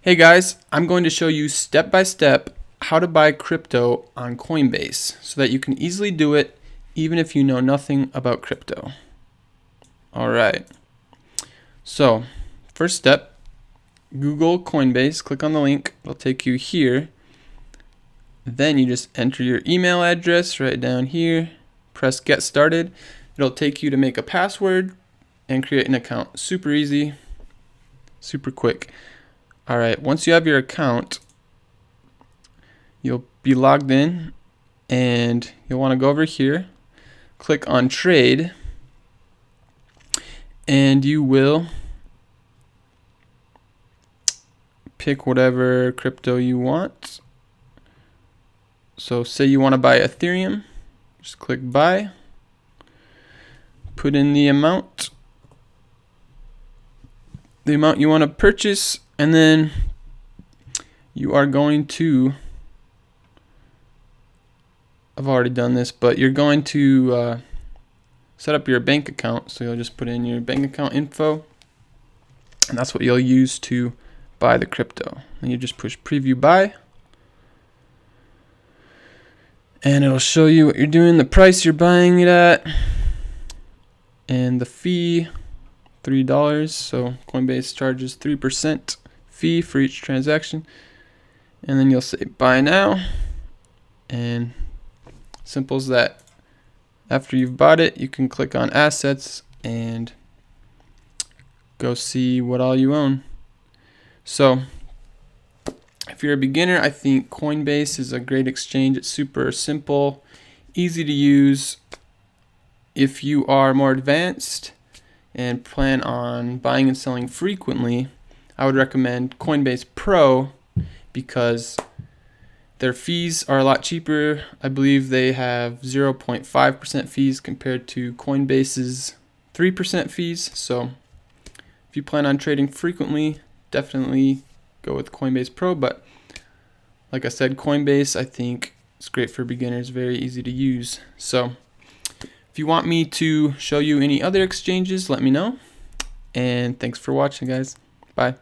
Hey guys, I'm going to show you step by step how to buy crypto on Coinbase so that you can easily do it even if you know nothing about crypto. Alright, so first step, Google Coinbase, click on the link, it'll take you here. Then you just enter your email address right down here, press get started. It'll take you to make a password and create an account. Super easy, super quick. Alright, once you have your account, you'll be logged in and you'll want to go over here, click on trade, and you will pick whatever crypto you want. So say you want to buy Ethereum, just click buy, put in the amount you want to purchase, and then you are going to, I've already done this, but you're going to set up your bank account. So you'll just put in your bank account info, and that's what you'll use to buy the crypto. And you just push preview buy, and it'll show you what you're doing, the price you're buying it at, and the fee, $3. So Coinbase charges 3% fee for each transaction. And then you'll say buy now, and simple as that. After you've bought it, you can click on assets and go see what all you own. So if you're a beginner, I think Coinbase is a great exchange. It's super simple, easy to use. If you are more advanced and plan on buying and selling frequently, I would recommend Coinbase Pro because their fees are a lot cheaper. I believe they have 0.5% fees compared to Coinbase's 3% fees. So if you plan on trading frequently, definitely go with Coinbase Pro. But like I said, Coinbase, I think, is great for beginners, very easy to use. So if you want me to show you any other exchanges, let me know. And thanks for watching, guys. Bye.